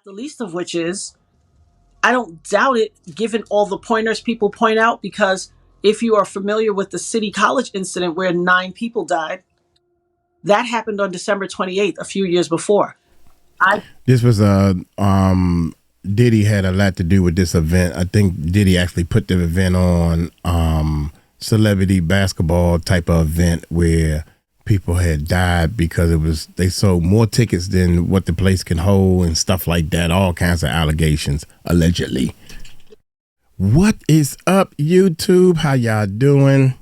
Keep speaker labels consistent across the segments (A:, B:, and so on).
A: the least of which is, I don't doubt it, given all the pointers people point out, because if you are familiar with the City College incident where 9 people died, that happened on December 28th, a few years before.
B: This was Diddy had a lot to do with this event. I think Diddy actually put the event on, celebrity basketball type of event where people had died because they sold more tickets than what the place can hold and stuff like that. All kinds of allegations, allegedly. What is up, YouTube? How y'all doing?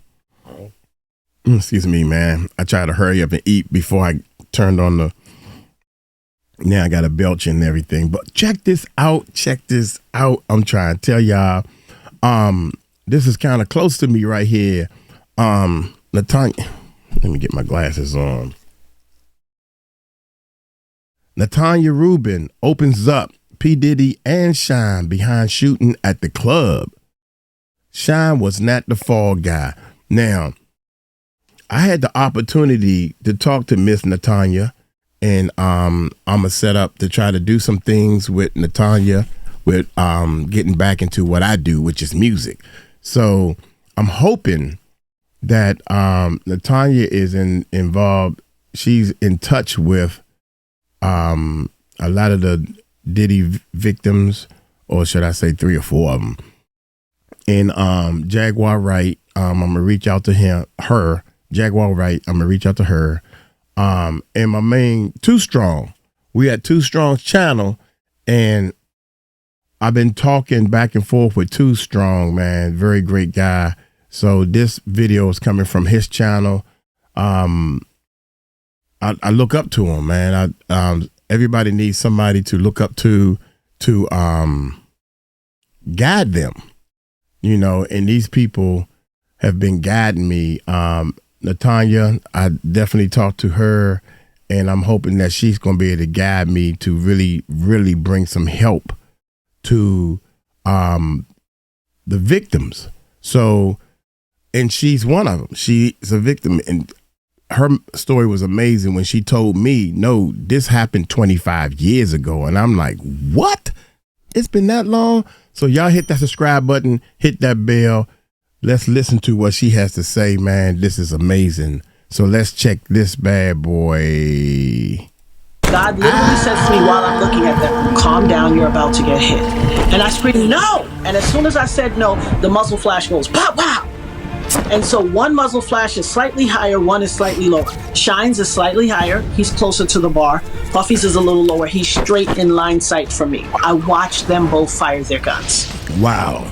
B: Excuse me, man. I try to hurry up and eat before I turned on the... Now I got a belch and everything. But check this out. Check this out. I'm trying to tell y'all. This is kind of close to me right here. Natania... Let me get my glasses on. Natania Reuben opens up P. Diddy and Shyne behind shooting at the club. Shyne was not the fall guy. Now, I had the opportunity to talk to Miss Natania, and I'm a set up to try to do some things with Natania with getting back into what I do, which is music. So I'm hoping that Natania is involved. She's in touch with a lot of the Diddy victims, or should I say 3 or 4 of them. And Jaguar Wright, I'm gonna reach out to her. Jaguar Wright, I'm gonna reach out to her. And my main Too Strong. We at Too Strong's channel, and I've been talking back and forth with Too Strong, man. Very great guy. So this video is coming from his channel. I look up to him, man. Everybody needs somebody to look up to guide them, you know, and these people have been guiding me. Natania, I definitely talked to her, and I'm hoping that she's going to be able to guide me to really, really bring some help to the victims. So, and she's one of them. She's a victim, and her story was amazing when she told me, no, this happened 25 years ago. And I'm like, what? It's been that long? So y'all hit that subscribe button, hit that bell. Let's listen to what she has to say, man. This is amazing. So let's check this bad boy.
A: God literally says to me while I'm looking at them, calm down, you're about to get hit. And I scream, no! And as soon as I said no, the muzzle flash goes, pow, pow! And so one muzzle flash is slightly higher, one is slightly lower. Shyne's is slightly higher, he's closer to the bar. Puffy's is a little lower, he's straight in line sight from me. I watched them both fire their guns.
B: Wow.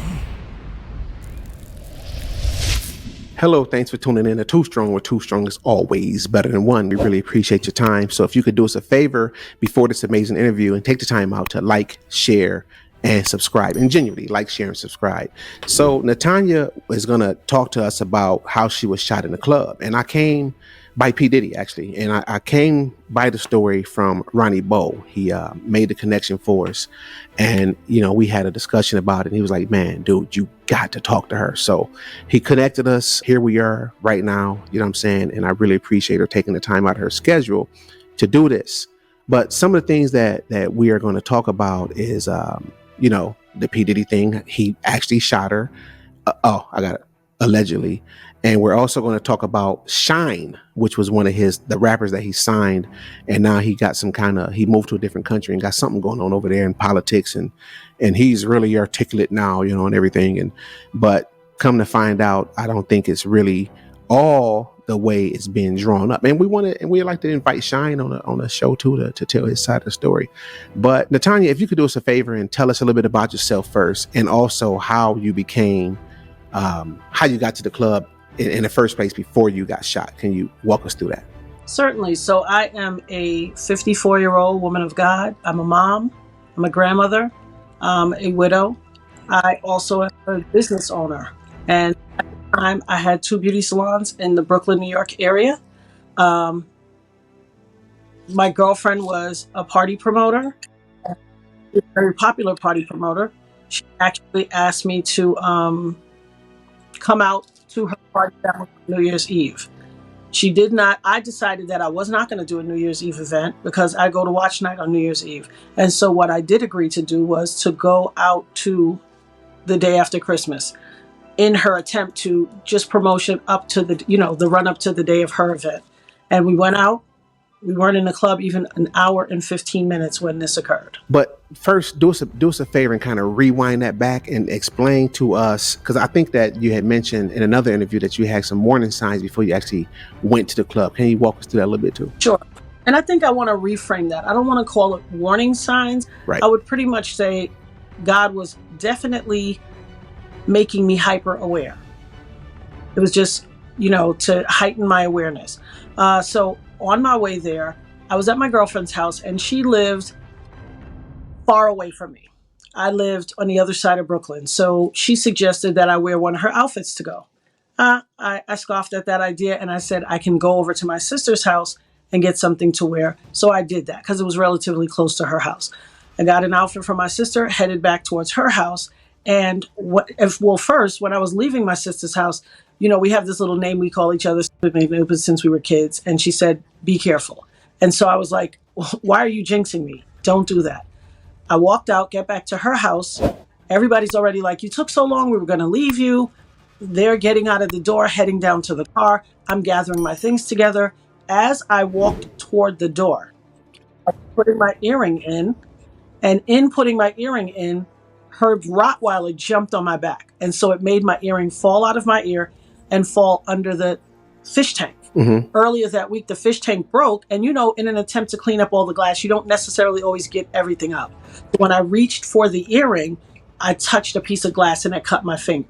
C: Hello, thanks for tuning in to Too Strong, where Too Strong is always better than one. We really appreciate your time. So if you could do us a favor before this amazing interview and take the time out to like, share, and subscribe, and genuinely like, share, and subscribe. So Natania is going to talk to us about how she was shot in the club. And I came by P. Diddy, actually. And I came by the story from Ronnie Bo. He made the connection for us. And, you know, we had a discussion about it. And he was like, man, dude, you got to talk to her. So he connected us. Here we are right now. You know what I'm saying? And I really appreciate her taking the time out of her schedule to do this. But some of the things that we are going to talk about is, you know, the P. Diddy thing. He actually shot her. I got it. Allegedly. And we're also going to talk about Shyne, which was one of the rappers that he signed. And now he got he moved to a different country and got something going on over there in politics. And he's really articulate now, you know, and everything. But come to find out, I don't think it's really all the way it's being drawn up. And we'd like to invite Shyne on a show too, to tell his side of the story. But Natania, if you could do us a favor and tell us a little bit about yourself first, and also how you became, how you got to the club in the first place before you got shot. Can you walk us through that?
A: Certainly. So I am a 54-year-old woman of God. I'm a mom. I'm a grandmother. A widow. I also am a business owner. And at the time, I had 2 beauty salons in the Brooklyn, New York area. My girlfriend was a party promoter, a very popular party promoter. She actually asked me to come out to her party on New Year's Eve. She did not. I decided that I was not going to do a New Year's Eve event because I go to watch night on New Year's Eve. And so what I did agree to do was to go out to the day after Christmas in her attempt to just promotion up to the, the run up to the day of her event. And we went out. We weren't in the club even an hour and 15 minutes when this occurred.
C: But first, do us a favor and kind of rewind that back and explain to us, because I think that you had mentioned in another interview that you had some warning signs before you actually went to the club. Can you walk us through that a little bit too?
A: Sure. And I think I want to reframe that. I don't want to call it warning signs.
C: Right.
A: I would pretty much say God was definitely making me hyper aware. It was just, to heighten my awareness. So on my way there, I was at my girlfriend's house and she lived far away from me. I lived on the other side of Brooklyn. So she suggested that I wear one of her outfits to go. I scoffed at that idea and I said, I can go over to my sister's house and get something to wear. So I did that because it was relatively close to her house. I got an outfit from my sister, headed back towards her house. And first, when I was leaving my sister's house, we have this little name we call each other since we were kids. And she said, be careful. And so I was like, why are you jinxing me? Don't do that. I walked out, get back to her house. Everybody's already like, you took so long. We were going to leave you. They're getting out of the door, heading down to the car. I'm gathering my things together. As I walked toward the door, I was putting my earring in. And in putting my earring in, her Rottweiler jumped on my back. And so it made my earring fall out of my ear and fall under the fish tank.
C: Mm-hmm.
A: Earlier that week, the fish tank broke. And, in an attempt to clean up all the glass, you don't necessarily always get everything up. When I reached for the earring, I touched a piece of glass and it cut my finger.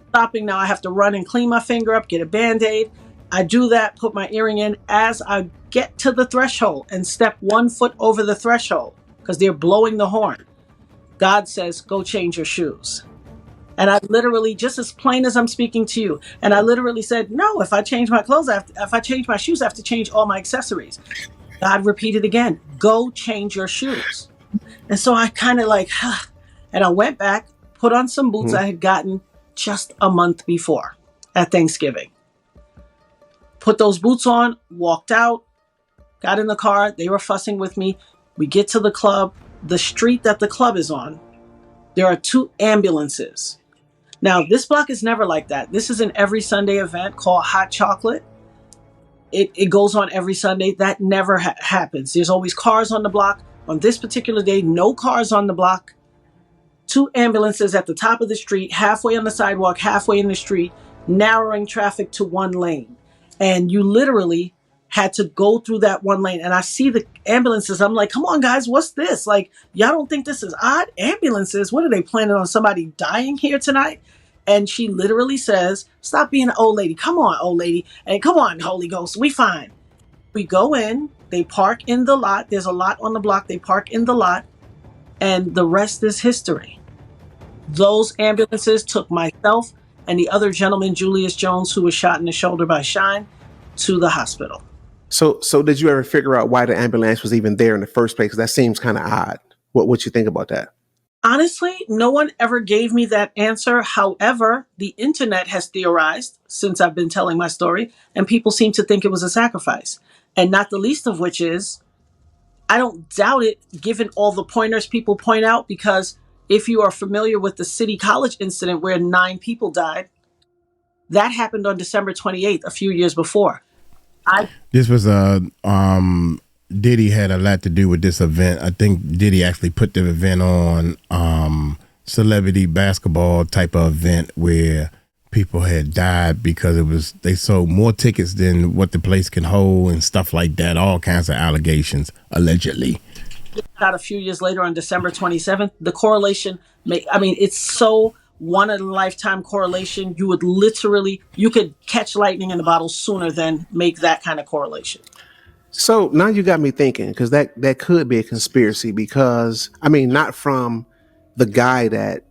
A: Stopping now, I have to run and clean my finger up, get a Band-Aid. I do that, put my earring in. As I get to the threshold and step 1 foot over the threshold, because they're blowing the horn, God says, go change your shoes. And I literally, just as plain as I'm speaking to you, and I literally said, no, if I change my clothes, if I change my shoes, I have to change all my accessories. God repeated again, go change your shoes. And so I kind of and I went back, put on some boots I had gotten just a month before at Thanksgiving. Put those boots on, walked out, got in the car. They were fussing with me. We get to the club. The street that the club is on, there are 2 ambulances. Now, this block is never like that. This is an every Sunday event called Hot Chocolate. It goes on every Sunday. That never happens. There's always cars on the block. On this particular day, no cars on the block. 2 ambulances at the top of the street, halfway on the sidewalk, halfway in the street, narrowing traffic to 1 lane. And you literally had to go through that 1 lane. And I see the ambulances. I'm like, come on, guys, what's this? Like, y'all don't think this is odd? Ambulances? What are they planning on somebody dying here tonight? And she literally says, stop being an old lady. Come on, old lady. And come on, Holy Ghost. We fine. We go in. They park in the lot. There's a lot on the block. They park in the lot. And the rest is history. Those ambulances took myself and the other gentleman, Julius Jones, who was shot in the shoulder by Shyne, to the hospital.
C: So did you ever figure out why the ambulance was even there in the first place? Because that seems kind of odd. What you think about that?
A: Honestly, no one ever gave me that answer. However, the internet has theorized since I've been telling my story, and people seem to think it was a sacrifice. And not the least of which is, I don't doubt it, given all the pointers people point out, because if you are familiar with the City College incident where 9 people died, that happened on December 28th, a few years before.
B: This was Diddy had a lot to do with this event. I think Diddy actually put the event on, celebrity basketball type of event where people had died because they sold more tickets than what the place can hold and stuff like that. All kinds of allegations, allegedly.
A: About a few years later on December 27th, the correlation, it's so one in a lifetime correlation. You could catch lightning in a bottle sooner than make that kind of correlation.
C: So now you got me thinking, because that could be a conspiracy, because not from the guy that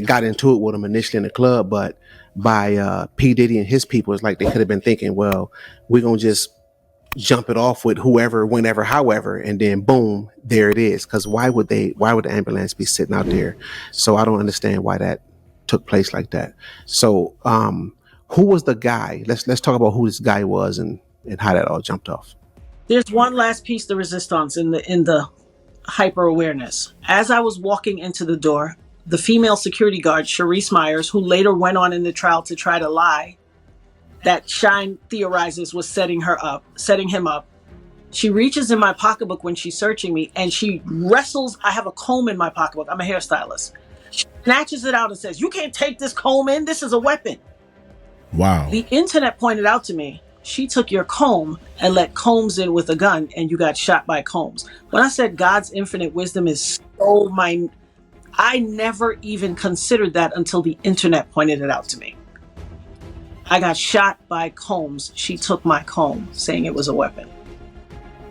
C: got into it with him initially in the club, but by P. Diddy and his people. It's like they could have been thinking, well, we're gonna just jump it off with whoever, whenever, however, and then boom, there it is. Because why would the ambulance be sitting out there? So I don't understand why that took place like that. So Who was the guy? Let's talk about who this guy was and how that all jumped off.
A: There's one last piece de resistance in the hyper awareness. As I was walking into the door, the female security guard, Sharice Myers, who later went on in the trial to try to lie, that Shyne theorizes was setting him up. She reaches in my pocketbook when she's searching me, and she wrestles. I have a comb in my pocketbook. I'm a hairstylist. She snatches it out and says, "You can't take this comb in. This is a weapon."
B: Wow.
A: The internet pointed out to me, she took your comb and let Combs in with a gun, and you got shot by Combs. When I said God's infinite wisdom is so minute, I never even considered that until the internet pointed it out to me. I got shot by Combs. She took my comb, saying it was a weapon.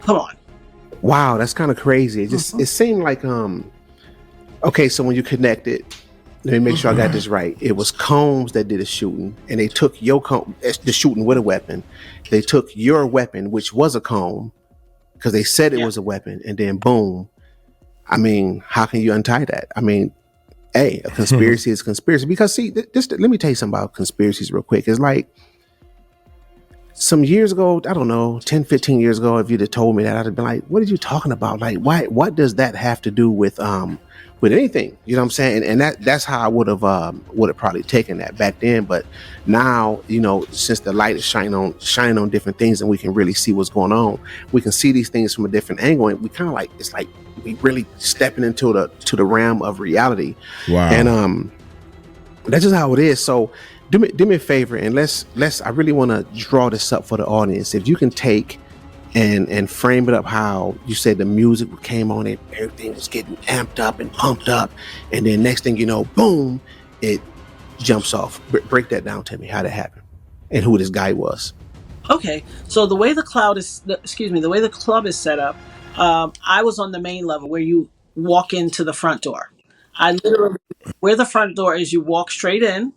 A: Come on.
C: Wow, that's kind of crazy. It just it seemed like okay, so when you connected, let me make sure I got this right. It was Combs that did the shooting, and they took your comb, the shooting with a weapon. They took your weapon, which was a comb, because they said it was a weapon, and then boom. I mean, how can you untie that? I mean, hey, a conspiracy is a conspiracy. Because see, let me tell you something about conspiracies real quick. It's like some years ago, I don't know, 10, 15 years ago, if you'd have told me that, I'd have been like, what are you talking about? Like, what does that have to do with anything? You know what I'm saying? And that's how I would have probably taken that back then. But now, you know, since the light is shining on different things and we can really see what's going on, we can see these things from a different angle, and we kind of like, it's like we really stepping into the realm of reality.
B: Wow.
C: And that's just how it is. So do me a favor, and let's I really want to draw this up for the audience. If you can take and frame it up how you said the music came on, it, everything was getting amped up and pumped up, and then next thing you know, boom, it jumps off. Break that down to me, how that happened and who this guy was.
A: Okay, so the way the club is set up, I was on the main level where you walk into the front door. I literally, where the front door is, you walk straight in,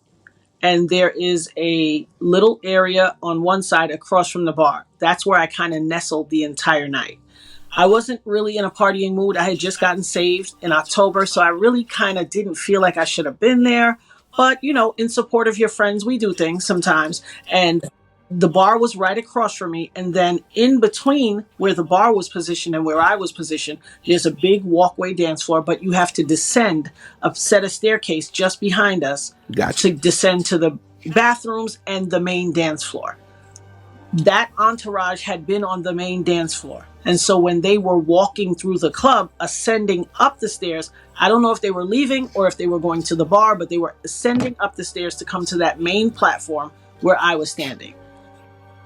A: and there is a little area on one side across from the bar. That's where I kind of nestled the entire night. I wasn't really in a partying mood. I had just gotten saved in October, so I really kind of didn't feel like I should have been there. But, you know, in support of your friends, we do things sometimes. And the bar was right across from me. And then in between where the bar was positioned and where I was positioned, there's a big walkway dance floor, but you have to descend a set of staircase just behind us to descend to the bathrooms and the main dance floor. That entourage had been on the main dance floor. And so when they were walking through the club, ascending up the stairs, I don't know if they were leaving or if they were going to the bar, but they were ascending up the stairs to come to that main platform where I was standing.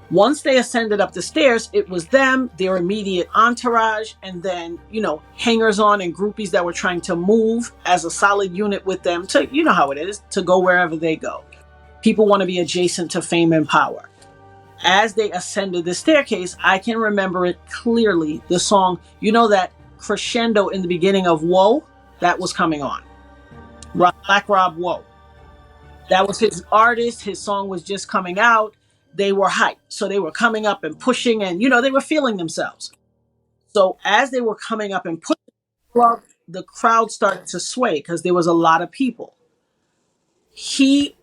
A: Once they ascended up the stairs, it was them, their immediate entourage, and then, you know, hangers-on and groupies that were trying to move as a solid unit with them to, you know how it is, to go wherever they go. People want to be adjacent to fame and power. As they ascended the staircase, I can remember it clearly. The song, you know, that crescendo in the beginning of Whoa, that was coming on. Black Rob Whoa. That was his artist. His song was just coming out. They were hyped. So they were coming up and pushing, and, you know, they were feeling themselves. So as they were coming up and pushing, the crowd started to sway because there was a lot of people. His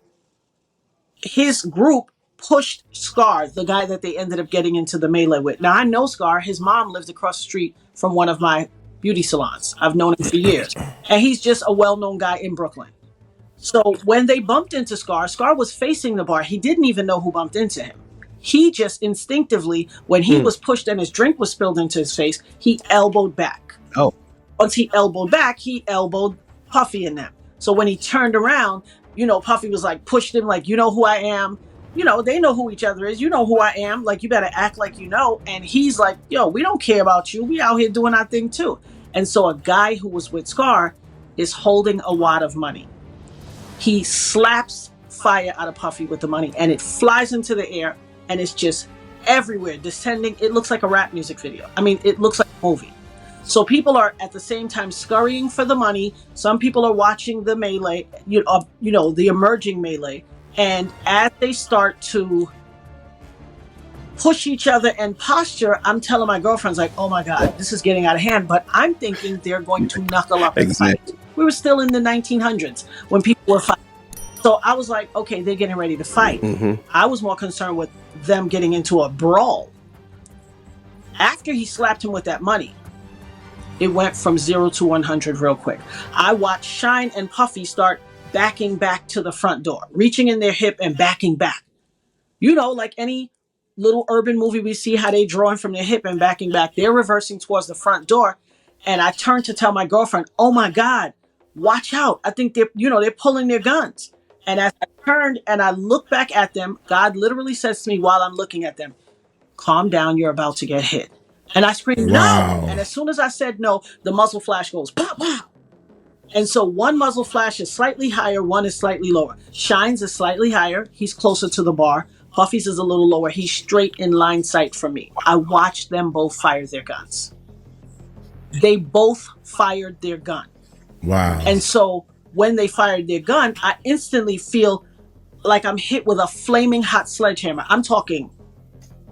A: group pushed Scar, the guy that they ended up getting into the melee with. Now, I know Scar. His mom lived across the street from one of my beauty salons. I've known him for years. And he's just a well-known guy in Brooklyn. So when they bumped into Scar, Scar was facing the bar. He didn't even know who bumped into him. He just instinctively, when he was pushed and his drink was spilled into his face, he elbowed back.
C: Oh.
A: Once he elbowed back, he elbowed Puffy and them. So when he turned around, you know, Puffy was like, pushed him like, you know who I am. You know, they know who each other is. You know who I am. Like, you better act like you know. And he's like, yo, we don't care about you. We out here doing our thing too. And so a guy who was with Scar is holding a wad of money. He slaps fire out of Puffy with the money, and it flies into the air, and it's just everywhere, descending. It looks like a rap music video. I mean, it looks like a movie. So people are at the same time scurrying for the money. Some people are watching the melee, you know, the emerging melee. And as they start to push each other and posture, I'm telling my girlfriends, like, oh my God, this is getting out of hand. But I'm thinking they're going to knuckle up and fight. We were still in the 1900s when people were fighting. So I was like, okay, they're getting ready to fight. I was more concerned with them getting into a brawl. After he slapped him with that money, it went from 0 to 100 real quick. I watched Shyne and Puffy start backing back to the front door, reaching in their hip and backing back. You know, like any little urban movie we see, how they drawing from their hip and backing back. They're reversing towards the front door. And I turned to tell my girlfriend, oh my God, watch out. I think they're pulling their guns. And as I turned and I looked back at them, God literally says to me while I'm looking at them, calm down, you're about to get hit. And I screamed,
B: Wow.
A: no. And as soon as I said no, the muzzle flash goes, pop, pop. And so one muzzle flash is slightly higher, one is slightly lower. Shyne's is slightly higher. He's closer to the bar. Puffy's is a little lower. He's straight in line sight from me. I watched them both fire their guns. They both fired their gun.
B: Wow.
A: And so when they fired their gun, I instantly feel like I'm hit with a flaming hot sledgehammer. I'm talking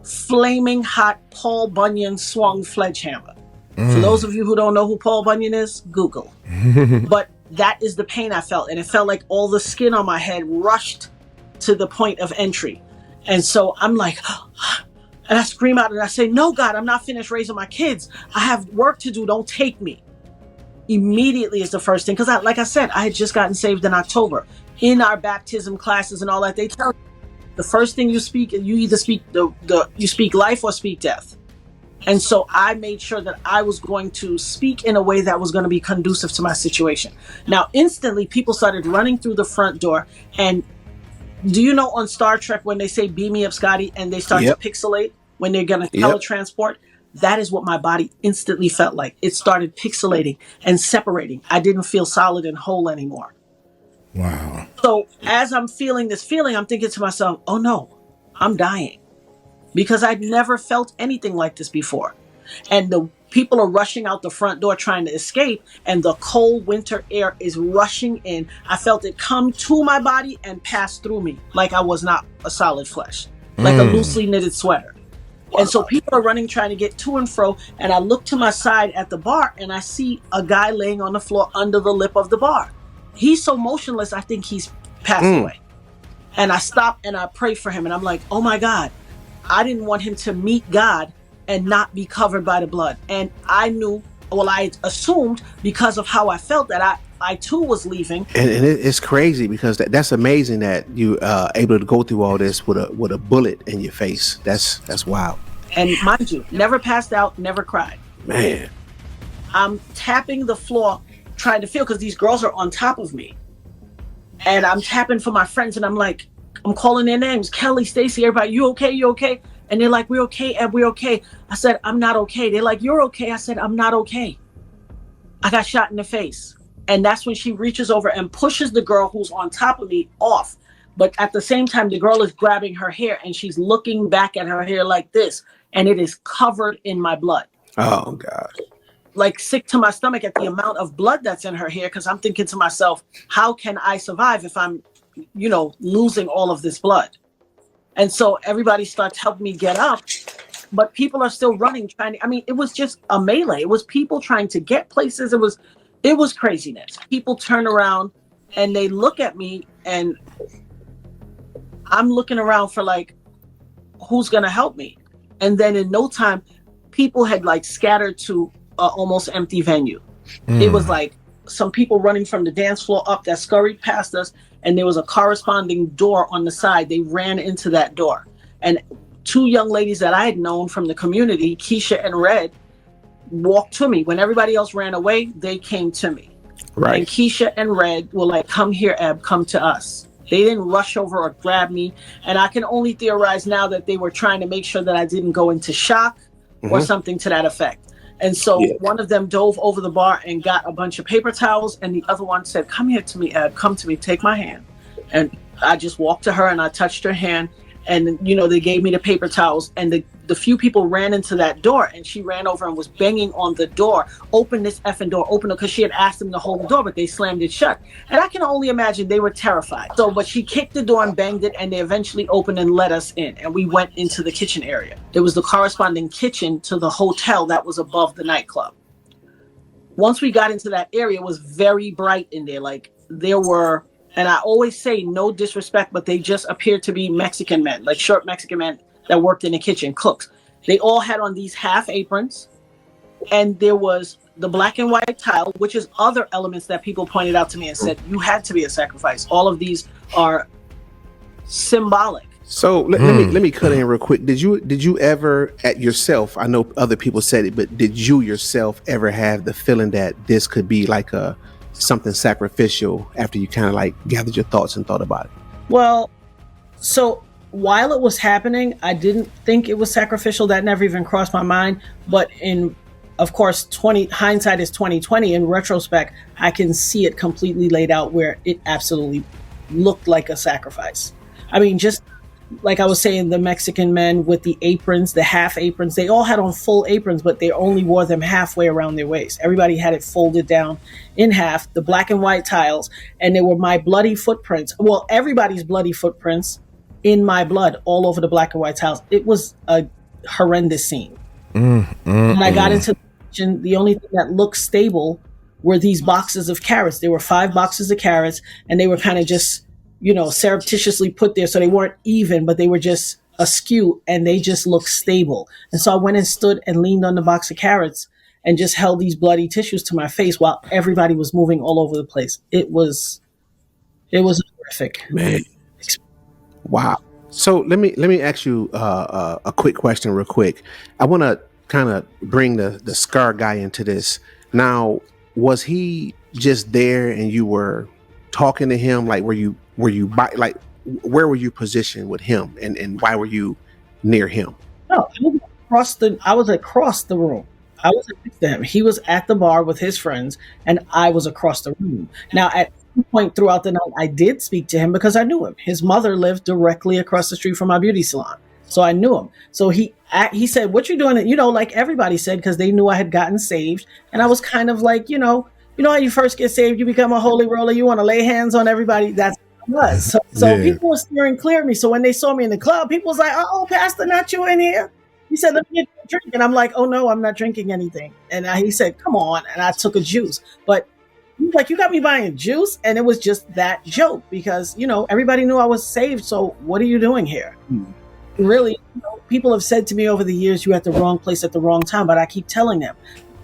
A: flaming hot Paul Bunyan swung sledgehammer. For those of you who don't know who Paul Bunyan is, Google. But that is the pain I felt. And it felt like all the skin on my head rushed to the point of entry. And so I'm like, and I scream out and I say, no, God, I'm not finished raising my kids. I have work to do. Don't take me. Immediately is the first thing. Because like I said, I had just gotten saved in October. In our baptism classes and all that, they tell you the first thing you speak, you either speak you speak life or speak death. And so I made sure that I was going to speak in a way that was going to be conducive to my situation. Now, instantly, people started running through the front door. And do you know on Star Trek when they say, beam me up, Scotty, and they start to pixelate when they're going to teletransport? That is what my body instantly felt like. It started pixelating and separating. I didn't feel solid and whole anymore.
B: Wow.
A: So as I'm feeling this feeling, I'm thinking to myself, oh no, I'm dying. Because I'd never felt anything like this before. And the people are rushing out the front door trying to escape, and the cold winter air is rushing in. I felt it come to my body and pass through me like I was not a solid flesh, like a loosely knitted sweater. And so people are running, trying to get to and fro. And I look to my side at the bar and I see a guy laying on the floor under the lip of the bar. He's so motionless, I think he's passed away. And I stop and I pray for him. And I'm like, oh my God, I didn't want him to meet God and not be covered by the blood. And I knew, well, I assumed because of how I felt that I too was leaving.
C: And it's crazy because that's amazing that you able to go through all this with a bullet in your face. That's wild.
A: And mind you, never passed out, never cried.
C: Man.
A: I'm tapping the floor trying to feel because these girls are on top of me. And I'm tapping for my friends and I'm like, I'm calling their names. Kelly, Stacy, everybody, you okay? You okay? And they're like, we're okay, Eb, we're okay. I said, I'm not okay. They're like, you're okay. I said, I'm not okay. I got shot in the face. And that's when she reaches over and pushes the girl who's on top of me off. But at the same time, the girl is grabbing her hair and she's looking back at her hair like this. And it is covered in my blood.
C: Oh, God.
A: Like sick to my stomach at the amount of blood that's in her hair. Because I'm thinking to myself, how can I survive if I'm, losing all of this blood? And so everybody starts helping me get up. But people are still running, it was just a melee. It was people trying to get places. It was craziness. People turn around and they look at me and I'm looking around for like, who's going to help me? And then in no time, people had like scattered to an almost empty venue. It was like some people running from the dance floor up that scurried past us. And there was a corresponding door on the side. They ran into that door. And two young ladies that I had known from the community, Keisha and Red, walked to me. When everybody else ran away, they came to me.
C: Right.
A: And Keisha and Red were like, come here, Eb, come to us. They didn't rush over or grab me. And I can only theorize now that they were trying to make sure that I didn't go into shock or something to that effect. And so one of them dove over the bar and got a bunch of paper towels. And the other one said, come here to me, Eb, come to me, take my hand. And I just walked to her and I touched her hand. And, they gave me the paper towels and the few people ran into that door and she ran over and was banging on the door. Open this effing door, open it, because she had asked them to hold the door, but they slammed it shut. And I can only imagine they were terrified. But she kicked the door and banged it and they eventually opened and let us in. And we went into the kitchen area. There was the corresponding kitchen to the hotel that was above the nightclub. Once we got into that area, it was very bright in there. Like there were And I always say no disrespect, but they just appeared to be Mexican men, like short Mexican men that worked in the kitchen, cooks. They all had on these half aprons, and there was the black and white tile, which is other elements that people pointed out to me and said, you had to be a sacrifice. All of these are symbolic.
C: So let me cut in real quick. Did you ever at yourself, I know other people said it, but did you yourself ever have the feeling that this could be like something sacrificial after you kind of like gathered your thoughts and thought about it?
A: Well, so while it was happening, I didn't think it was sacrificial. That never even crossed my mind. But of course, hindsight is 2020. In retrospect, I can see it completely laid out where it absolutely looked like a sacrifice. I mean, just like I was saying, the Mexican men with the aprons, the half aprons, they all had on full aprons, but they only wore them halfway around their waist. Everybody had it folded down in half, the black and white tiles, and they were my bloody footprints. Well, everybody's bloody footprints in my blood all over the black and white tiles. It was a horrendous scene. When I got into the kitchen, the only thing that looked stable were these boxes of carrots. There were 5 boxes of carrots, and they were kind of just, surreptitiously put there. So they weren't even, but they were just askew, and they just looked stable. And so I went and stood and leaned on the box of carrots and just held these bloody tissues to my face while everybody was moving all over the place. It was horrific.
C: Man. Wow. So let me ask you a quick question real quick. I want to kind of bring the scar guy into this. Now, was he just there and you were talking to him? Like, where were you positioned with him, and why were you near him?
A: No, I was across the room. I wasn't next to him. He was at the bar with his friends, and I was across the room. Now, at some point throughout the night, I did speak to him because I knew him. His mother lived directly across the street from my beauty salon, so I knew him. So he said, "What you doing?" Like everybody said, because they knew I had gotten saved, and I was kind of like, how you first get saved, you become a holy roller, you want to lay hands on everybody. That's what I was. So
B: Yeah.
A: people were steering clear of me. So when they saw me in the club, people was like, "Oh, Pastor, not you in here?" He said, "Let me get you a drink." And I'm like, "Oh no, I'm not drinking anything." And he said, "Come on." And I took a juice. But he was like, "You got me buying juice?" And it was just that joke because, everybody knew I was saved. So what are you doing here? Really, people have said to me over the years, "You're at the wrong place at the wrong time." But I keep telling them,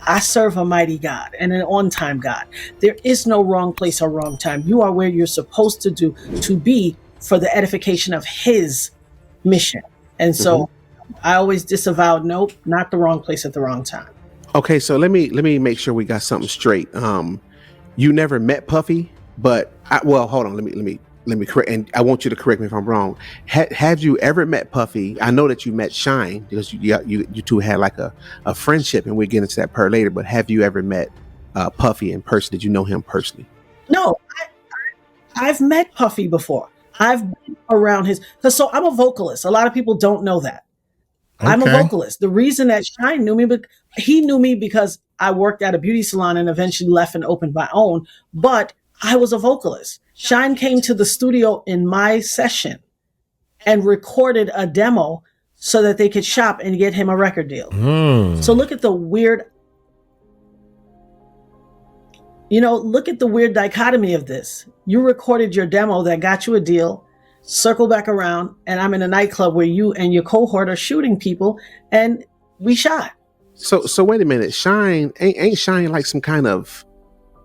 A: I serve a mighty God and an on-time God. There is no wrong place or wrong time. You are where you're supposed to be for the edification of His mission. And so I always disavowed, nope, not the wrong place at the wrong time.
C: Okay, so let me make sure we got something straight. You never met Puffy, but hold on. Let me correct, and I want you to correct me if I'm wrong. Have you ever met Puffy? I know that you met Shyne because you two had like a friendship, and we'll get into that per later. But have you ever met Puffy in person? Did you know him personally?
A: No, I've met Puffy before. I've been around so I'm a vocalist. A lot of people don't know that. Okay. I'm a vocalist. The reason that Shyne knew me, but he knew me because I worked at a beauty salon and eventually left and opened my own. But I was a vocalist. Shyne came to the studio in my session and recorded a demo so that they could shop and get him a record deal. So look at the weird, look at the weird dichotomy of this. You recorded your demo that got you a deal, circle back around, and I'm in a nightclub where you and your cohort are shooting people, and we shot.
C: So wait a minute. Shyne, ain't Shyne like some kind of,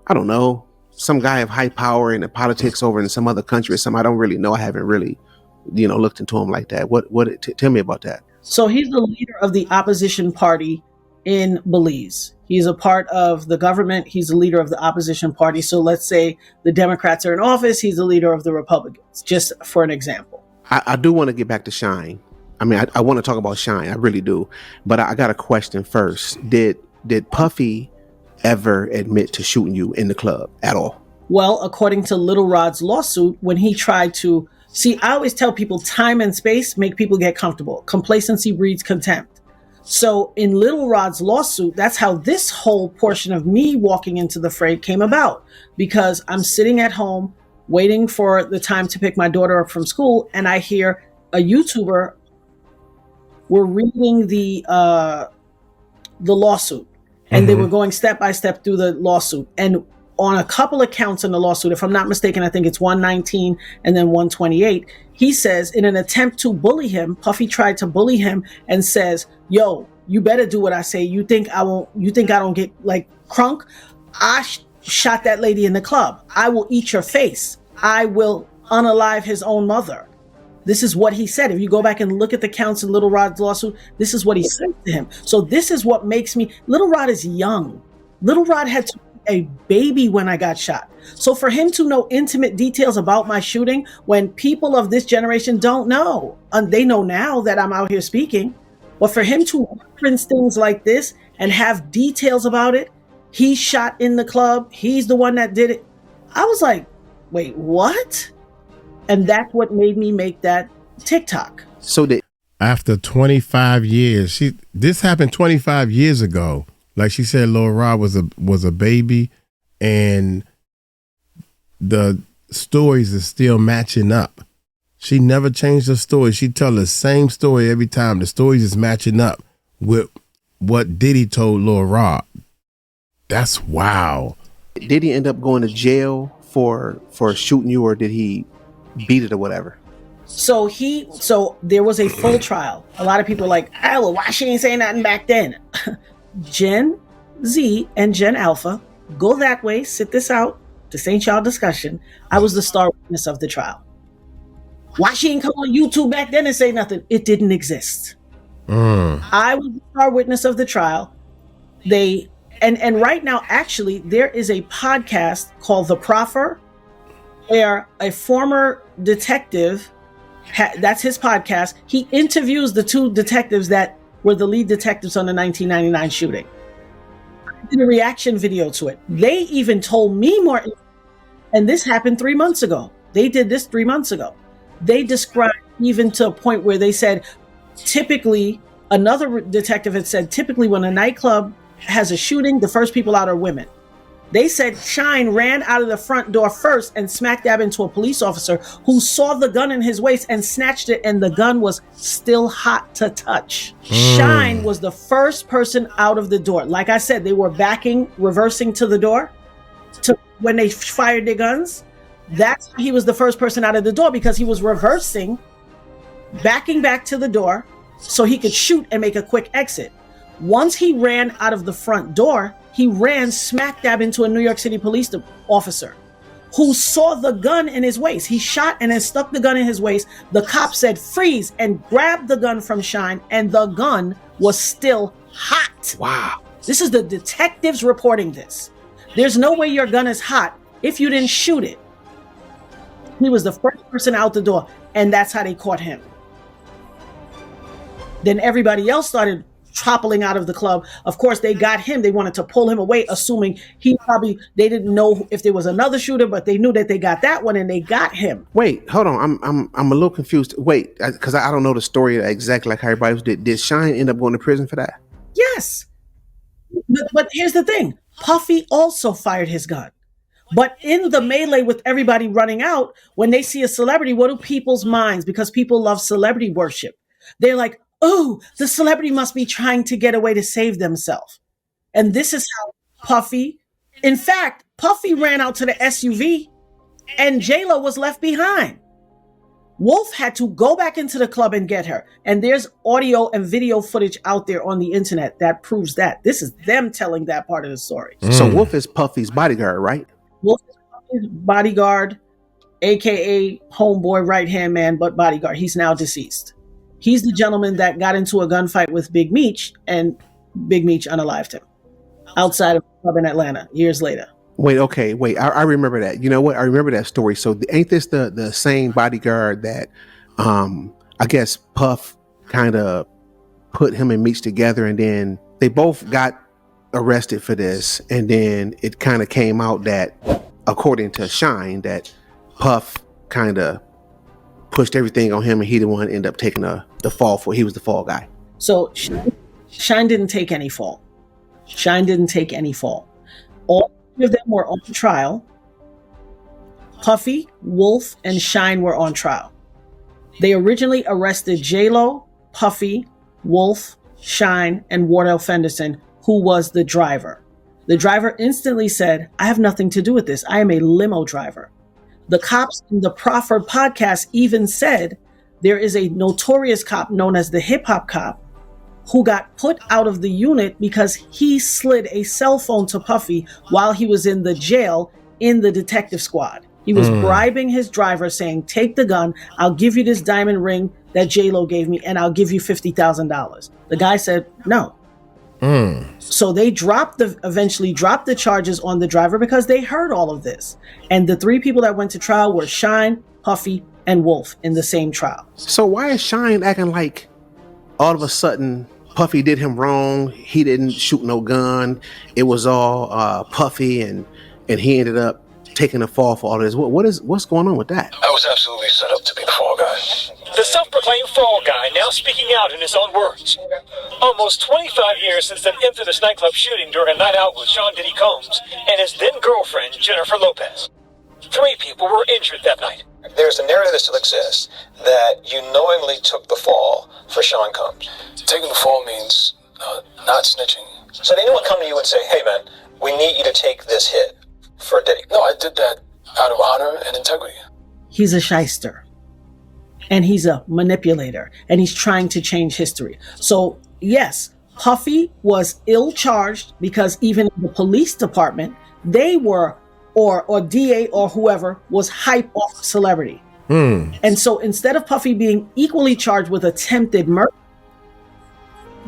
C: I don't know, some guy of high power in the politics over in some other country or something? I don't really know. I haven't really, looked into him like that. Tell me about that.
A: So he's the leader of the opposition party in Belize. He's a part of the government. He's the leader of the opposition party. So let's say the Democrats are in office. He's the leader of the Republicans, just for an example.
C: I do want to get back to Shyne. I mean, I want to talk about Shyne. I really do. But I got a question first. Did Puffy ever admit to shooting you in the club at all?
A: Well, according to Little Rod's lawsuit, when he tried to I always tell people time and space make people get comfortable. Complacency breeds contempt. So in Little Rod's lawsuit, that's how this whole portion of me walking into the fray came about, because I'm sitting at home waiting for the time to pick my daughter up from school, and I hear a YouTuber were reading the lawsuit. And they were going step by step through the lawsuit. And on a couple of counts in the lawsuit, if I'm not mistaken, I think it's 119 and then 128. He says in an attempt to bully him, Puffy tried to bully him and says, yo, you better do what I say. You think I don't get like crunk? I shot that lady in the club. I will eat your face. I will unalive his own mother. This is what he said. If you go back and look at the counts in Little Rod's lawsuit, this is what he said to him. So this is what makes me, Little Rod is young. Little Rod had to be a baby when I got shot. So for him to know intimate details about my shooting when people of this generation don't know, and they know now that I'm out here speaking, but for him to reference things like this and have details about it, he shot in the club, he's the one that did it. I was like, wait, what? And that's what made me make that TikTok.
C: So that
B: after 25 years, this happened 25 years ago. Like she said, Lil Rod was a baby, and the stories are still matching up. She never changed her story. She tell the same story every time. The stories is matching up with what Diddy told Lil Rod. That's wow.
C: Did he end up going to jail for shooting you, or did he beat it or whatever?
A: So there was a full trial. A lot of people are like, oh, well, why she ain't saying nothing back then? Gen Z and Gen Alpha, go that way, sit this out. This ain't y'all discussion. I was the star witness of the trial. Why she ain't come on YouTube back then and say nothing? It didn't exist. I was the star witness of the trial. And right now, actually, there is a podcast called The Proffer, where a former detective, that's his podcast, he interviews the two detectives that were the lead detectives on the 1999 shooting. I did a reaction video to it. They even told me more, and this happened 3 months ago. They did this 3 months ago. They described even to a point where they said, typically, another detective had said, typically when a nightclub has a shooting, the first people out are women. They said Shyne ran out of the front door first and smack dab into a police officer who saw the gun in his waist and snatched it, and the gun was still hot to touch. Shyne was the first person out of the door. Like I said, they were reversing to the door when they fired their guns. That's why he was the first person out of the door, because he was reversing, backing back to the door so he could shoot and make a quick exit. Once he ran out of the front door, he ran smack dab into a New York City police officer who saw the gun in his waist. He shot and then stuck the gun in his waist. The cop said, freeze, and grabbed the gun from Shyne, and the gun was still hot.
C: Wow.
A: This is the detectives reporting this. There's no way your gun is hot if you didn't shoot it. He was the first person out the door, and that's how they caught him. Then everybody else started toppling out of the club. Of course, they got him. They wanted to pull him away, assuming they didn't know if there was another shooter, but they knew that they got that one, and they got him.
C: Wait, hold on. I'm a little confused. Wait, because I don't know the story exactly like how everybody was. Did Shyne end up going to prison for that?
A: Yes. But here's the thing. Puffy also fired his gun. But in the melee with everybody running out, when they see a celebrity, what do people's minds? Because people love celebrity worship. They're like, oh, the celebrity must be trying to get away to save themselves. And this is how Puffy, in fact, Puffy ran out to the SUV and J-Lo was left behind. Wolf had to go back into the club and get her. And there's audio and video footage out there on the internet that proves that. This is them telling that part of the story.
C: So Wolf is Puffy's bodyguard, right?
A: Wolf is Puffy's bodyguard, AKA homeboy, right-hand man, but bodyguard. He's now deceased. He's the gentleman that got into a gunfight with Big Meech, and Big Meech unalived him outside of a club in Atlanta years later.
C: Wait. I remember that. You know what? I remember that story. So ain't this the same bodyguard that I guess Puff kind of put him and Meech together, and then they both got arrested for this, and then it kind of came out that, according to Shyne, that Puff kind of pushed everything on him, and he the one ended up taking the fall for. He was the fall guy.
A: So Shyne didn't take any fall. Shyne didn't take any fall. All three of them were on trial. Puffy, Wolf, and Shyne were on trial. They originally arrested J-Lo, Puffy, Wolf, Shyne, and Wardell Fenderson, who was the driver. The driver instantly said, I have nothing to do with this. I am a limo driver. The cops in the Proffered podcast even said there is a notorious cop known as the hip hop cop who got put out of the unit because he slid a cell phone to Puffy while he was in the jail in the detective squad. He was bribing his driver saying, take the gun, I'll give you this diamond ring that J-Lo gave me, and I'll give you $50,000. The guy said, no. So they eventually dropped the charges on the driver because they heard all of this. And the three people that went to trial were Shyne, Puffy, and Wolf in the same trial.
C: So why is Shyne acting like all of a sudden Puffy did him wrong? He didn't shoot no gun. It was all Puffy, and he ended up taking the fall for all of this. What's going on with that?
D: I was absolutely set up to be the fall guy. The self-proclaimed fall guy now speaking out in his own words. Almost 25 years since that infamous nightclub shooting during a night out with Sean Diddy Combs and his then-girlfriend, Jennifer Lopez. 3 people were injured that night.
E: There's a narrative that still exists that you knowingly took the fall for Sean Combs.
D: Taking the fall means not snitching.
E: So they would come to you and say, hey man, we need you to take this hit for Diddy.
D: No, I did that out of honor and integrity.
A: He's a shyster. And he's a manipulator. And he's trying to change history. So, yes, Puffy was ill-charged because even in the police department, they were, or DA or whoever, was hype off celebrity. And so instead of Puffy being equally charged with attempted murder,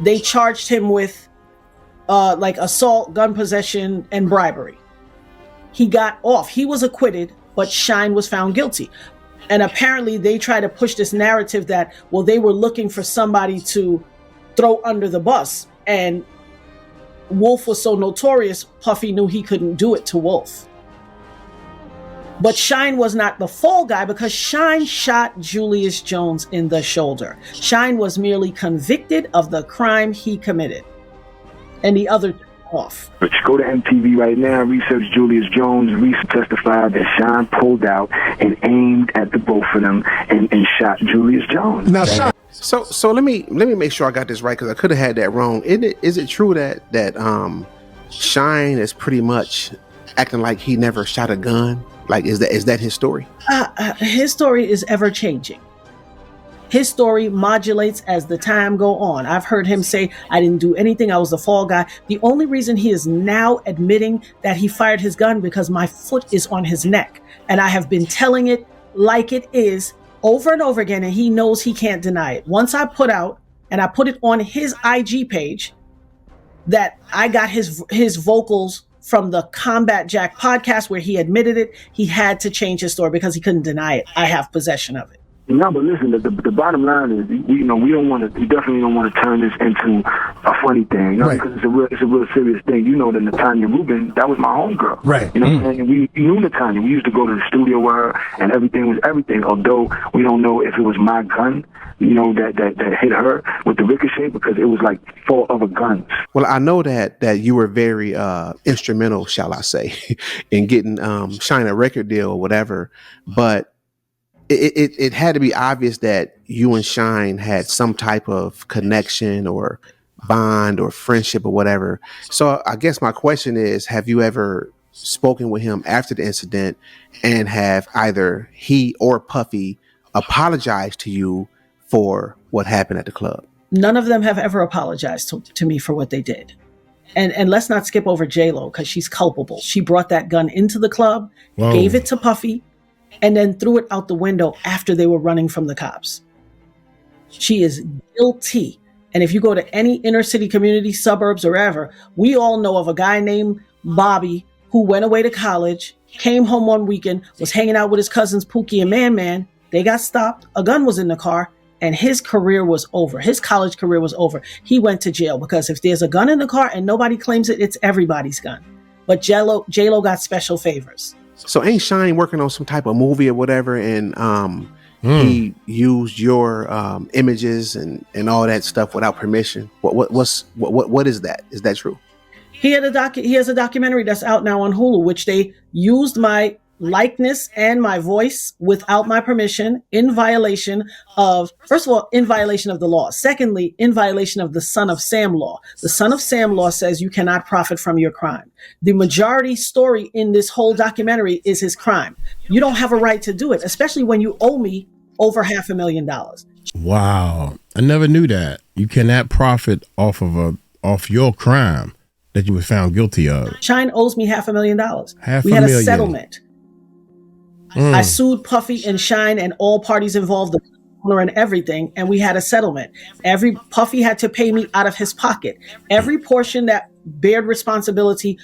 A: they charged him with like assault, gun possession, and bribery. He got off. He was acquitted, but Shyne was found guilty. And apparently they try to push this narrative that, well, they were looking for somebody to throw under the bus. And Wolf was so notorious, Puffy knew he couldn't do it to Wolf. But Shyne was not the fall guy because Shyne shot Julius Jones in the shoulder. Shyne was merely convicted of the crime he committed. And the other off.
F: But you go to MTV right now, research Julius Jones. Reese testified that Shyne pulled out and aimed at the both of them and shot Julius Jones.
C: Now, so let me make sure I got this right because I could have had that wrong. Is it true that Shyne is pretty much acting like he never shot a gun? Like, is that his story?
A: His story is ever changing. His story modulates as the time go on. I've heard him say, I didn't do anything. I was the fall guy. The only reason he is now admitting that he fired his gun because my foot is on his neck. And I have been telling it like it is over and over again. And he knows he can't deny it. Once I put out, and I put it on his IG page, that I got his vocals from the Combat Jack podcast where he admitted it, he had to change his story because he couldn't deny it. I have possession of it.
F: No, but listen, the bottom line is, we definitely don't want to turn this into a funny thing, right? Because it's a real serious thing. You know that Natania Reuben, that was my homegirl. Right. You know what I'm saying? We knew Natania. We used to go to the studio with her, and everything was everything. Although we don't know if it was my gun, that hit her with the ricochet, because it was like 4 other guns.
C: Well, I know that you were very instrumental, shall I say, in getting Shyne a record deal or whatever, but it had to be obvious that you and Shyne had some type of connection or bond or friendship or whatever. So I guess my question is, have you ever spoken with him after the incident, and have either he or Puffy apologized to you for what happened at the club?
A: None of them have ever apologized to me for what they did. And let's not skip over J-Lo because she's culpable. She brought that gun into the club, gave it to Puffy, and then threw it out the window after they were running from the cops. She is guilty. And if you go to any inner city community, suburbs, or wherever, we all know of a guy named Bobby who went away to college, came home one weekend, was hanging out with his cousins Pookie and Man. They got stopped. A gun was in the car, and his career was over. His college career was over. He went to jail because if there's a gun in the car and nobody claims it, it's everybody's gun. But J-Lo got special favors.
C: So ain't Shyne working on some type of movie or whatever, and he used your images and all that stuff without permission? What is that? Is that true?
A: He has a documentary that's out now on Hulu, which they used my likeness and my voice without my permission, in violation of, first of all, in violation of the law. Secondly, in violation of the Son of Sam law. The Son of Sam law says you cannot profit from your crime. The majority story in this whole documentary is his crime. You don't have a right to do it, especially when you owe me over $500,000.
B: Wow. I never knew that. You cannot profit off your crime that you were found guilty of.
A: Shyne owes me $500,000. We had a
B: $500,000.
A: settlement. I sued Puffy and Shyne and all parties involved, the owner and everything, and we had a settlement. Puffy had to pay me out of his pocket. Every portion that bared responsibility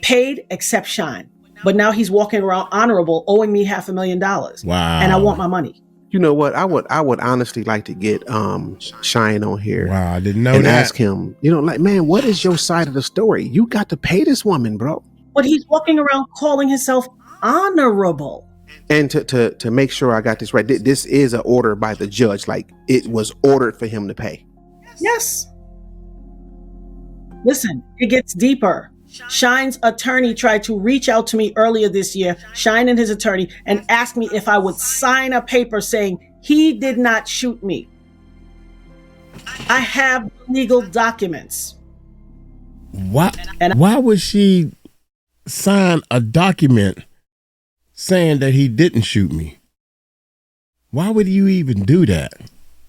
A: paid except Shyne. But now he's walking around honorable, owing me $500,000.
B: Wow.
A: And I want my money.
C: You know what? I would honestly like to get Shyne on here.
B: Wow, I didn't know
C: and
B: that.
C: ask him, like, man, what is your side of the story? You got to pay this woman, bro.
A: But he's walking around calling himself honorable.
C: And to make sure I got this right, this is an order by the judge. Like, it was ordered for him to pay.
A: Yes. Listen, it gets deeper. Shyne's attorney tried to reach out to me earlier this year, Shyne and his attorney, and asked me if I would sign a paper saying he did not shoot me. I have legal documents.
B: Why would she sign a document saying that he didn't shoot me? Why would you even do that?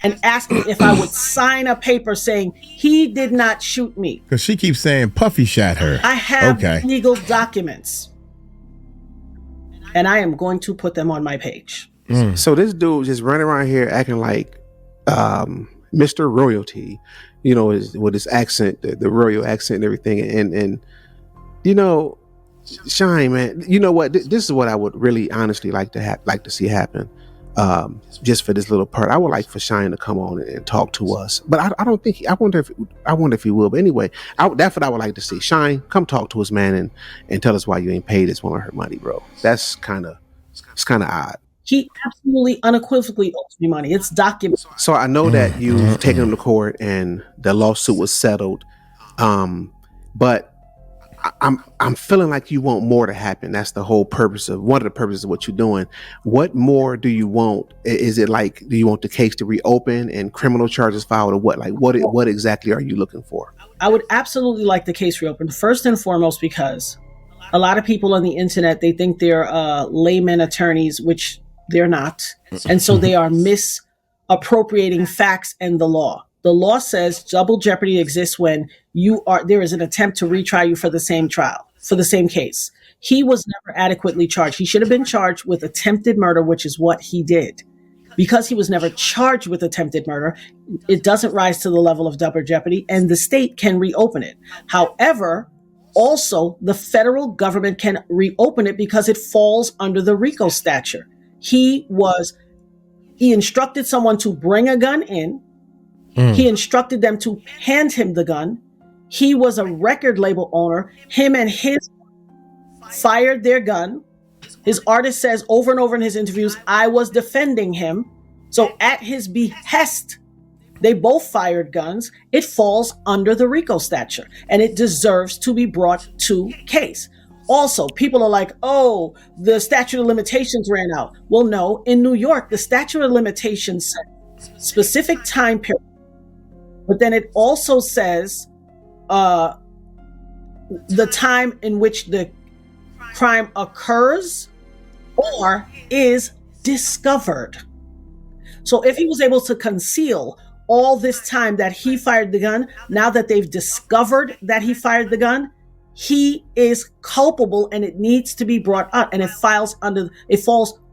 A: And asked me if I would sign a paper saying he did not shoot me.
B: Because she keeps saying Puffy shot her.
A: I have legal documents. And I am going to put them on my page.
C: So this dude just running around here acting like Mr. Royalty, with his accent, the royal accent and everything. And Shyne, man, you know what? This is what I would really honestly like to see happen. Just for this little part, I would like for Shyne to come on and talk to us. But I don't think I wonder if he will. But anyway, that's what I would like to see. Shyne, come talk to us, man, and tell us why you ain't paid this woman her money, bro. It's kind of odd.
A: He absolutely unequivocally owes me money. It's documented.
C: So I know that you've taken him to court and the lawsuit was settled. But I'm feeling like you want more to happen. That's the whole purpose of one of the purposes of what you're doing. What more do you want? Is it like, do you want the case to reopen and criminal charges filed, or what? Like, what exactly are you looking for?
A: I would absolutely like the case reopened, first and foremost, because a lot of people on the internet, they think they're layman attorneys, which they're not. And so they are misappropriating facts and the law. The law says double jeopardy exists when there is an attempt to retry you for the same trial, for the same case. He was never adequately charged. He should have been charged with attempted murder, which is what he did. Because he was never charged with attempted murder, it doesn't rise to the level of double jeopardy, and the state can reopen it. However, also the federal government can reopen it because it falls under the RICO statute. He instructed someone to bring a gun in. He instructed them to hand him the gun. He was a record label owner. Him and his fired their gun. His artist says over and over in his interviews, I was defending him. So at his behest, they both fired guns. It falls under the RICO statute and it deserves to be brought to case. Also, people are like, oh, the statute of limitations ran out. Well, no, in New York, the statute of limitations said specific time period. But then it also says the time in which the crime occurs or is discovered. So if he was able to conceal all this time that he fired the gun, now that they've discovered that he fired the gun, he is culpable and it needs to be brought up, and it falls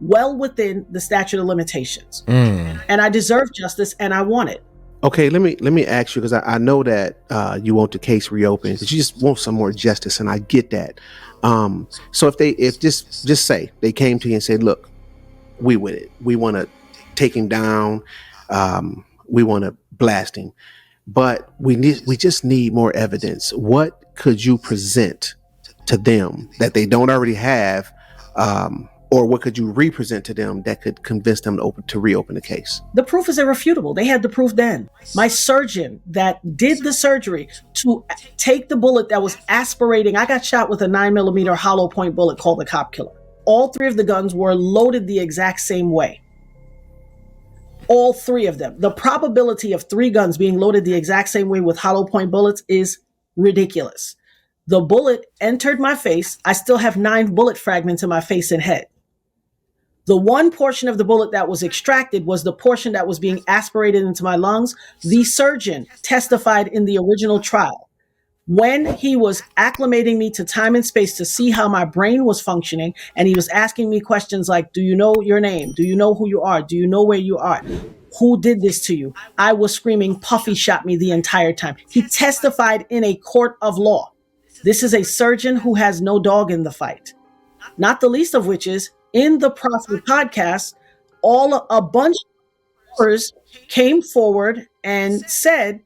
A: well within the statute of limitations. And I deserve justice and I want it.
C: Okay, let me ask you, because I know that you want the case reopened, because you just want some more justice, and I get that. So if just say they came to you and said, look, we with it, we want to take him down, we want to blast him, but we just need more evidence. What could you present to them that they don't already have, or what could you represent to them that could convince them to reopen the case?
A: The proof is irrefutable. They had the proof then. My surgeon that did the surgery to take the bullet that was aspirating, I got shot with a 9mm hollow point bullet called the cop killer. All 3 of the guns were loaded the exact same way. All 3 of them. The probability of 3 guns being loaded the exact same way with hollow point bullets is ridiculous. The bullet entered my face. I still have 9 bullet fragments in my face and head. The one portion of the bullet that was extracted was the portion that was being aspirated into my lungs. The surgeon testified in the original trial. When he was acclimating me to time and space to see how my brain was functioning, and he was asking me questions like, do you know your name? Do you know who you are? Do you know where you are? Who did this to you? I was screaming, Puffy shot me the entire time. He testified in a court of law. This is a surgeon who has no dog in the fight. Not the least of which is, in the Prophet podcast, a bunch of jurors came forward and said,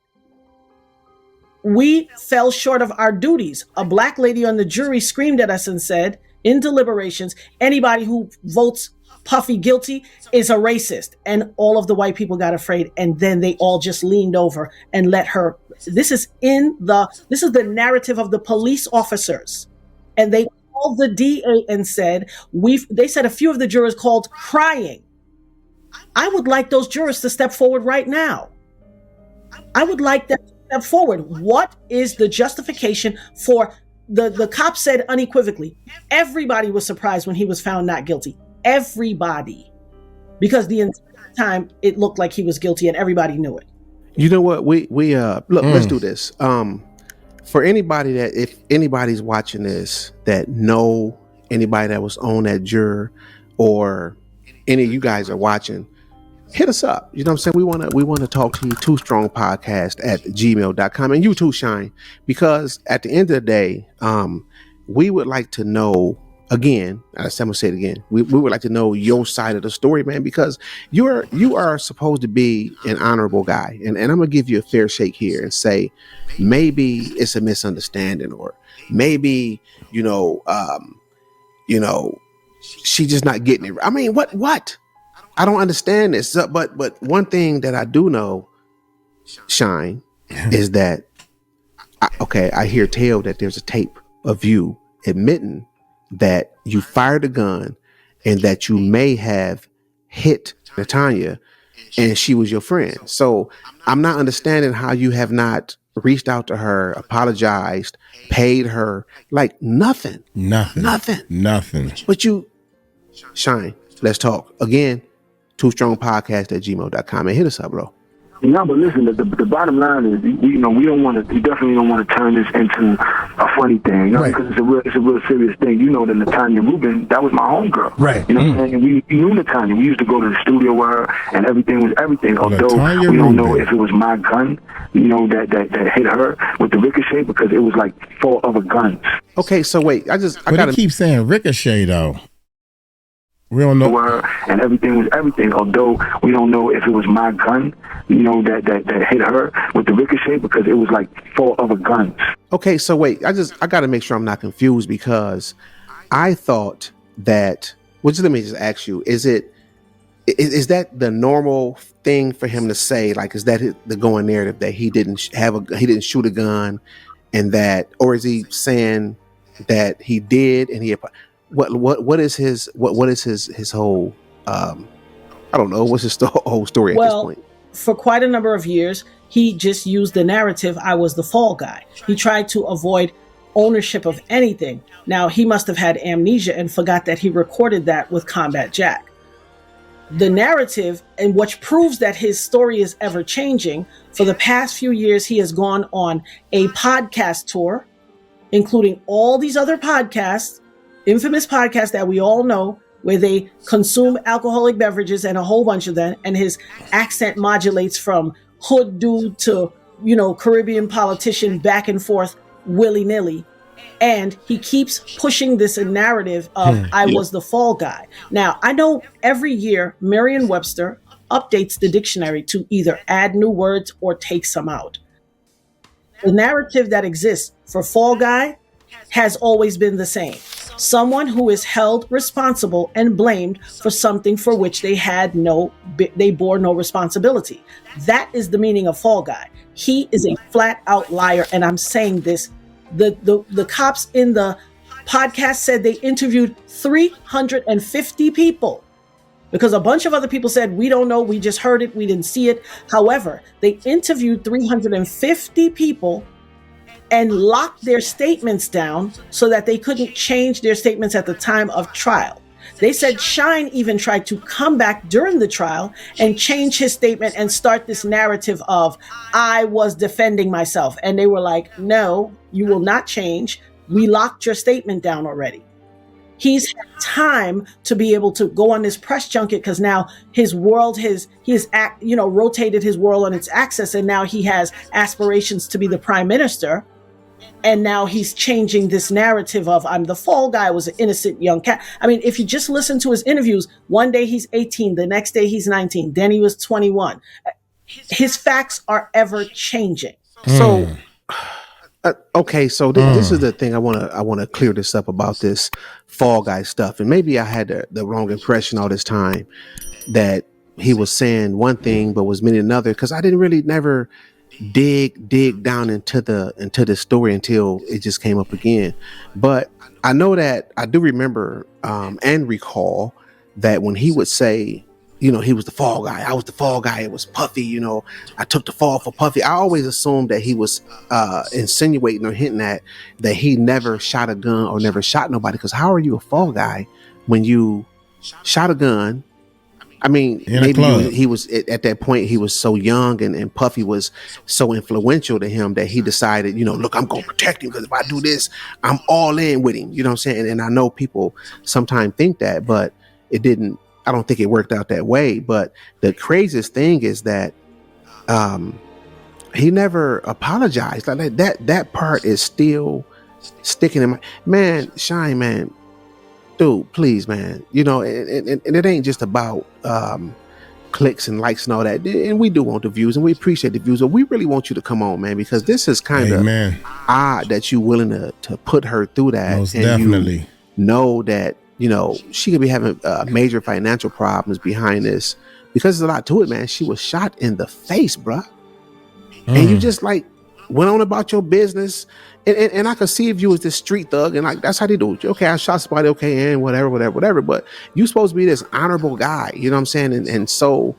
A: we fell short of our duties. A black lady on the jury screamed at us and said, in deliberations, anybody who votes Puffy guilty is a racist. And all of the white people got afraid. And then they all just leaned over and let her. This is the narrative of the police officers. And they called the DA and said, they said a few of the jurors called crying. I would like those jurors to step forward right now. I would like them to step forward. What is the justification for the cop said unequivocally, everybody was surprised when he was found not guilty. Everybody. Because the entire time it looked like he was guilty and everybody knew it.
C: You know what? We look, let's do this. For anybody if anybody's watching this that know anybody that was on that juror, or any of you guys are watching, hit us up. You know what I'm saying? We want to talk to you. twostrongpodcast@gmail.com, and you too, Shyne, because at the end of the day, we would like to know, again, I'm gonna say it again, we would like to know your side of the story, man, because you are supposed to be an honorable guy, and I'm gonna give you a fair shake here and say maybe it's a misunderstanding, or maybe she just not getting it. I mean, what? I don't understand this. But one thing that I do know, Shyne, is that I hear tell that there's a tape of you admitting that you fired a gun and that you may have hit Natania and she was your friend. So I'm not understanding how you have not reached out to her, apologized, paid her, like nothing. But you, Shyne, let's talk again. twostrongpodcast@gmail.com, and hit us up, bro.
F: No, but listen, the bottom line is, we don't want to. We definitely don't want to turn this into a funny thing, right? Because it's a real serious thing. You know, that Natania Reuben, that was my homegirl, right? You know, and we knew Natania. We used to go to the studio with her, and everything was everything. Although we don't know if it was my gun, that hit her with the ricochet, because it was like 4 other guns.
C: Okay, so wait, I
B: gotta keep saying ricochet though. We don't know.
F: And everything was everything. Although we don't know if it was my gun, that hit her with the ricochet, because it was like 4 other guns.
C: Okay, so wait, I got to make sure I'm not confused, because I thought that. Let me just ask you: is that the normal thing for him to say? Like, is that the going narrative that he didn't shoot a gun, and that, or is he saying that he did and he? What is his whole I don't know, what's his whole story at this point?
A: For quite a number of years he just used the narrative, I was the fall guy. He tried to avoid ownership of anything. Now he must have had amnesia and forgot that he recorded that with Combat Jack. The narrative, and which proves that his story is ever changing, for the past few years he has gone on a podcast tour, including all these other podcasts, infamous podcast that we all know, where they consume alcoholic beverages and a whole bunch of them, and his accent modulates from hood dude to, Caribbean politician back and forth willy-nilly. And he keeps pushing this narrative of I was the fall guy. Now, I know every year Merriam-Webster updates the dictionary to either add new words or take some out. The narrative that exists for fall guy has always been the same. Someone who is held responsible and blamed for something for which they bore no responsibility. That is the meaning of fall guy. He is a flat out liar, and I'm saying this. The cops in the podcast said they interviewed 350 people because a bunch of other people said, we don't know, we just heard it, we didn't see it. However, they interviewed 350 people and locked their statements down so that they couldn't change their statements at the time of trial. They said Shyne even tried to come back during the trial and change his statement and start this narrative of, I was defending myself. And they were like, no, you will not change. We locked your statement down already. He's had time to be able to go on this press junket because now his world, he has rotated his world on its axis, and now he has aspirations to be the prime minister. And now he's changing this narrative of, I'm the fall guy, I was an innocent young cat. I mean, if you just listen to his interviews, one day he's 18, the next day he's 19, then he was 21. His facts are ever changing.
C: So, okay, so this is the thing I want to clear this up about this fall guy stuff. And maybe I had the wrong impression all this time that he was saying one thing but was meaning another, because I didn't really never dig down into the story until it just came up again. But I know that I do remember and recall that when he would say, he was the fall guy, I was the fall guy, it was Puffy, I took the fall for Puffy. I always assumed that he was insinuating or hinting at that he never shot a gun or never shot nobody, because how are you a fall guy when you shot a gun? I mean, maybe he was at that point, he was so young and Puffy was so influential to him that he decided, look, I'm going to protect him because if I do this, I'm all in with him. You know what I'm saying? And I know people sometimes think that, but it didn't. I don't think it worked out that way. But the craziest thing is that he never apologized. Like that part is still sticking in my man. Shyne, man. Dude, please, man. And it ain't just about clicks and likes and all that. And we do want the views and we appreciate the views, but we really want you to come on, man, because this is kind of odd that you're willing to put her through that.
B: Most
C: and
B: definitely.
C: You know that, she could be having major financial problems behind this, because there's a lot to it, man. She was shot in the face, bruh. And you just went on about your business. And I could see if you was this street thug and that's how they do it. Okay, I shot somebody, okay, and whatever. But you supposed to be this honorable guy, you know what I'm saying? And so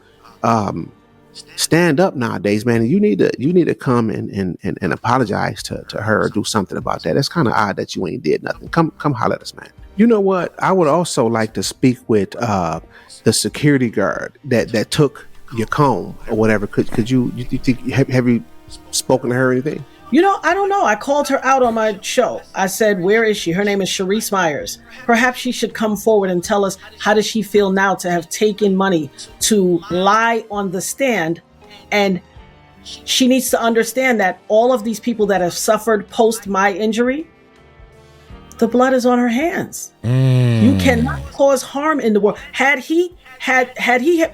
C: stand up nowadays, man. And you need to come and apologize to her or do something about that. It's kind of odd that you ain't did nothing. Come holler at us, man. You know what? I would also like to speak with the security guard that took your comb or whatever. Could you think have you spoken to her or anything?
A: I don't know. I called her out on my show. I said, where is she? Her name is Cherisse Myers. Perhaps she should come forward and tell us, how does she feel now to have taken money to lie on the stand? And she needs to understand that all of these people that have suffered post my injury, the blood is on her hands. You cannot cause harm in the world. Had he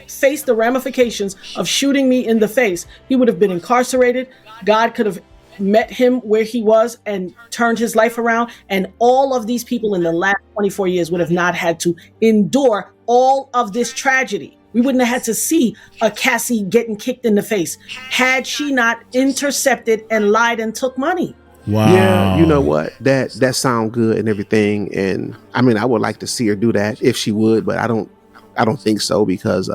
A: faced the ramifications of shooting me in the face, he would have been incarcerated. God could have met him where he was and turned his life around, and all of these people in the last 24 years would have not had to endure all of this tragedy. We wouldn't have had to see a Cassie getting kicked in the face had she not intercepted and lied and took money.
B: Wow.
C: Yeah, you know what? That sounds good and everything, and I mean, I would like to see her do that if she would, but I don't think so, because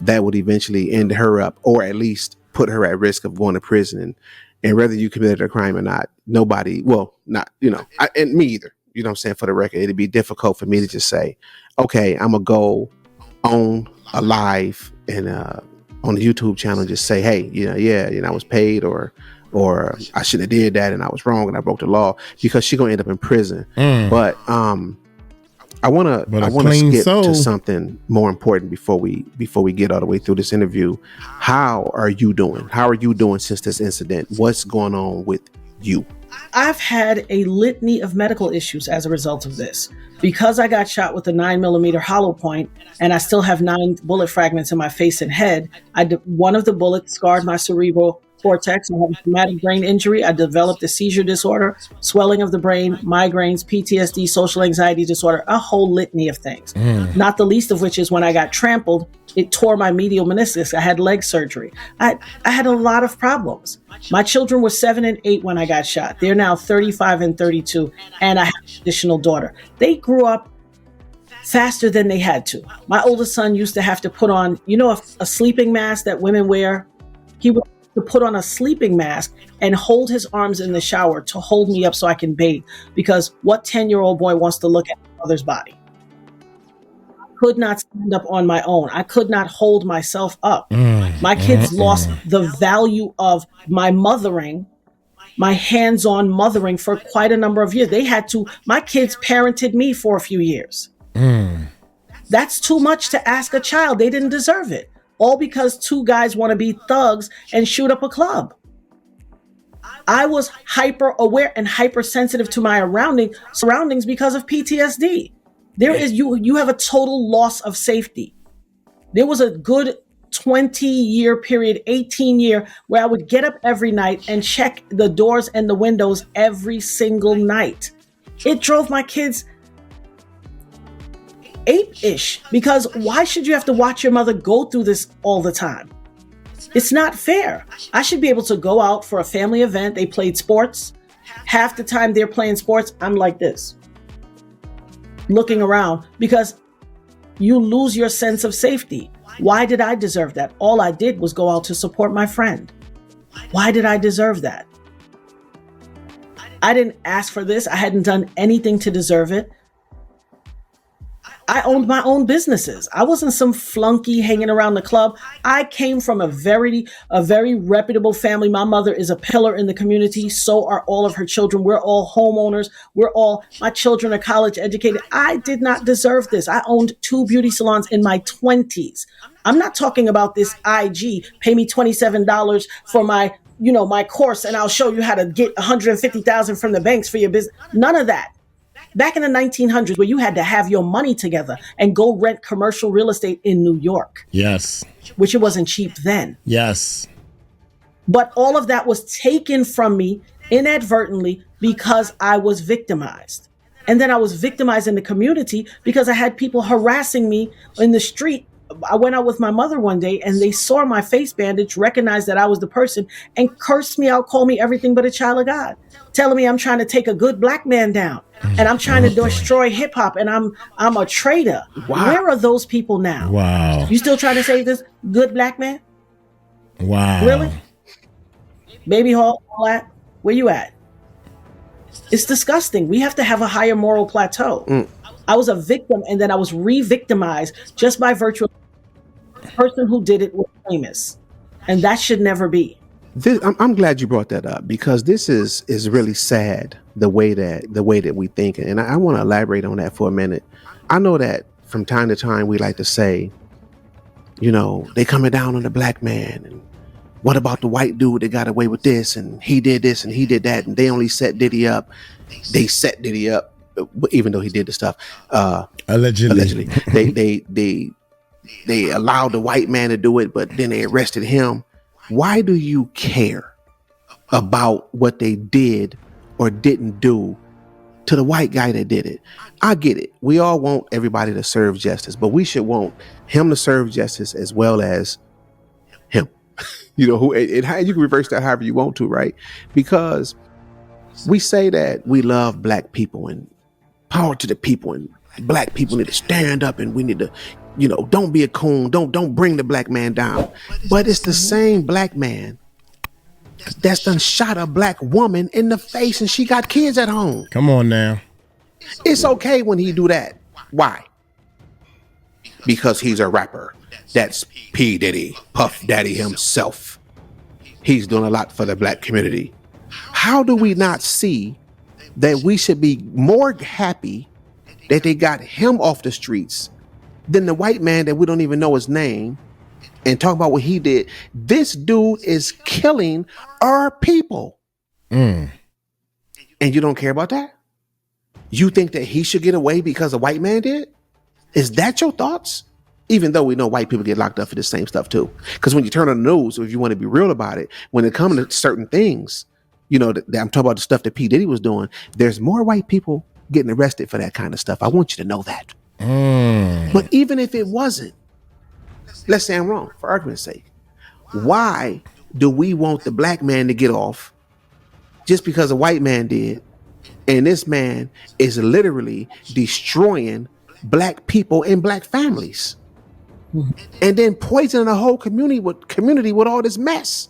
C: that would eventually end her up, or at least put her at risk of going to prison. And whether you committed a crime or not, nobody, well, not, and me either, you know what I'm saying, for the record, it'd be difficult for me to just say, okay, I'm going to go on a live and on the YouTube channel and just say, hey, I was paid or I shouldn't have did that and I was wrong and I broke the law, because she's going to end up in prison. But I want to skip to something more important before we get all the way through this interview. How are you doing? How are you doing since this incident? What's going on with you?
A: I've had a litany of medical issues as a result of this. Because I got shot with a 9mm hollow point and I still have 9 bullet fragments in my face and head, one of the bullets scarred my cerebral cortex. I have a traumatic brain injury. I developed a seizure disorder, swelling of the brain, migraines, PTSD, social anxiety disorder, a whole litany of things. Not the least of which is when I got trampled, it tore my medial meniscus. I had leg surgery. I had a lot of problems. My children were 7 and 8 when I got shot. They're now 35 and 32, and I have an additional daughter. They grew up faster than they had to. My oldest son used to have to put on, a sleeping mask that women wear. He would have to put on a sleeping mask and hold his arms in the shower to hold me up so I can bathe. Because what 10-year-old boy wants to look at his mother's body? Could not stand up on my own. I could not hold myself up. My kids lost the value of my mothering, my hands-on mothering for quite a number of years. My kids parented me for a few years. That's too much to ask a child. They didn't deserve it. All because two guys want to be thugs and shoot up a club. I was hyper aware and hypersensitive to my surroundings because of PTSD. You have a total loss of safety. There was a good 20-year period, 18-year, where I would get up every night and check the doors and the windows every single night. It drove my kids ape-ish, because why should you have to watch your mother go through this all the time? It's not fair. I should be able to go out for a family event. They played sports. Half the time they're playing sports, I'm like this, looking around, because you lose your sense of safety. Why did I deserve that? All I did was go out to support my friend. Why did I deserve that? I didn't ask for this. I hadn't done anything to deserve it. I owned my own businesses. I wasn't some flunky hanging around the club. I came from a very reputable family. My mother is a pillar in the community. So are all of her children. We're all homeowners. My children are college educated. I did not deserve this. I owned 2 beauty salons in my 20s. I'm not talking about this IG, pay me $27 for my course and I'll show you how to get $150,000 from the banks for your business. None of that. Back in the 1900s, where you had to have your money together and go rent commercial real estate in New York.
B: Yes.
A: Which it wasn't cheap then.
B: Yes.
A: But all of that was taken from me inadvertently because I was victimized. And then I was victimized in the community because I had people harassing me in the street. I went out with my mother one day and they saw my face bandage, recognized that I was the person, and cursed me out, called me everything but a child of God, telling me I'm trying to take a good black man down and I'm trying to destroy hip hop and I'm a traitor. Wow. Where are those people now?
B: Wow.
A: You still trying to save this good black man?
B: Wow.
A: Really? Baby Hall, all that? Where you at? It's disgusting. We have to have a higher moral plateau. I was a victim and then I was re-victimized just by virtue of the person who did it was famous. And that should never be.
C: I'm glad you brought that up, because this is really sad, the way that we think. And I want to elaborate on that for a minute. I know that from time to time we like to say, they coming down on the black man. And what about the white dude that got away with this? And he did this and he did that. And they only set Diddy up. They set Diddy up, even though he did the stuff. Allegedly. They allowed the white man to do it, but then they arrested him. Why do you care about what they did or didn't do to the white guy that did it? I get it. We all want everybody to serve justice, but we should want him to serve justice as well as him. You can reverse that however you want to, right? Because we say that we love black people and power to the people, and black people need to stand up, and we need to, don't be a coon. Don't bring the black man down. But it's the same black man that's done shot a black woman in the face and she got kids at home.
B: Come on now.
C: It's okay when he do that. Why? Because he's a rapper. That's P. Diddy, Puff Daddy himself. He's doing a lot for the black community. How do we not see that we should be more happy that they got him off the streets than the white man that we don't even know his name, and talk about what he did? This dude is killing our people. And you don't care about that? You think that he should get away because a white man did? Is that your thoughts? Even though we know white people get locked up for the same stuff too. Because when you turn on the news, if you want to be real about it, when it comes to certain things, you know, I'm talking about the stuff that P. Diddy was doing, there's more white people getting arrested for that kind of stuff. I want you to know that. But even if it wasn't, let's say I'm wrong, for argument's sake, why do we want the black man to get off just because a white man did? And this man is literally destroying black people and black families, and then poisoning the whole community with all this mess.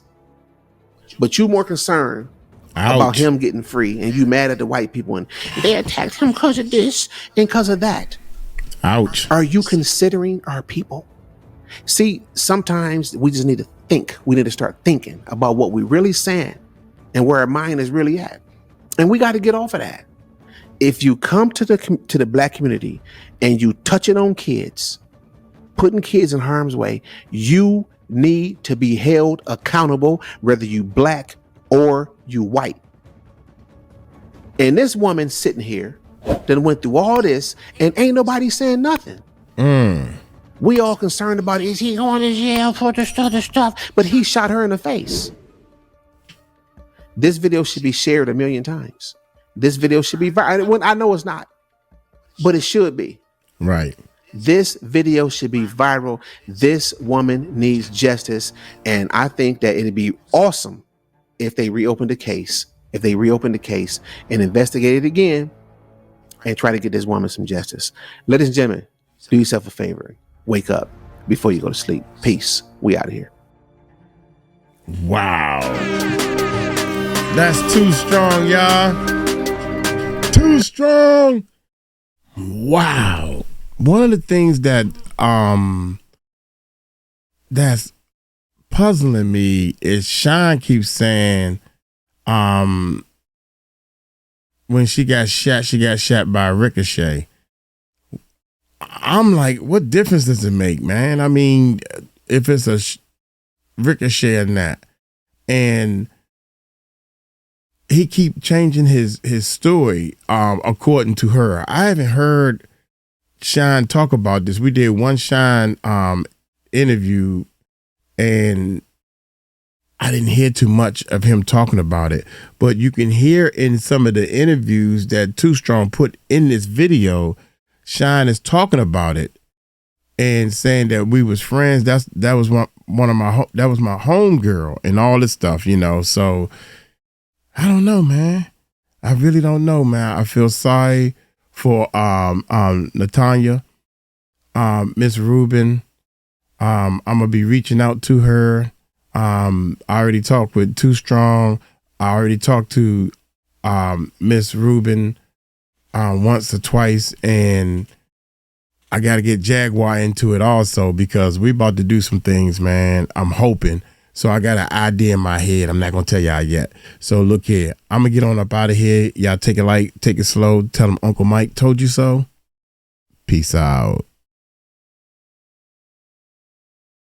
C: But you more concerned about him getting free, and you mad at the white people and they attacked him because of this and because of that.
B: Ouch.
C: Are you considering our people? See, sometimes we just need to think. We need to start thinking about what we really saying and where our mind is really at. And we got to get off of that. If you come to the black community and you touch it on kids, putting kids in harm's way, you need to be held accountable, whether you black or you white. And this woman sitting here that went through all this and ain't nobody saying nothing. We all concerned about, is he going to jail for this other stuff? But he shot her in the face. This video should be shared 1 million times. This video should be viral. I know it's not, but it should be.
B: Right.
C: This video should be viral. This woman needs justice. And I think that it'd be awesome if they reopened the case, and investigate it again and try to get this woman some justice. Ladies and gentlemen, do yourself a favor. Wake up before you go to sleep. Peace. We out of here.
B: Wow. That's too strong, y'all. Too strong. Wow. One of the things that that's puzzling me is Shyne keeps saying when she got shot by a ricochet. I'm like, what difference does it make, man? I mean, if it's a ricochet or not. And he keep changing his story according to her. I haven't heard Shyne talk about this. We did one Shyne interview, and I didn't hear too much of him talking about it. But you can hear in some of the interviews that Too Strong put in this video, Shyne is talking about it and saying that we was friends. That was my homegirl and all this stuff, you know. So I don't know, man. I really don't know, man. I feel sorry for Natania, Miss Reuben. I'm gonna be reaching out to her. I already talked with Too Strong. I already talked to Miss Reuben once or twice, and I got to get Jaguar into it also because we about to do some things, man. I'm hoping. So I got an idea in my head. I'm not going to tell y'all yet. So look here. I'm going to get on up out of here. Y'all take it light, take it slow. Tell them Uncle Mike told you so. Peace out.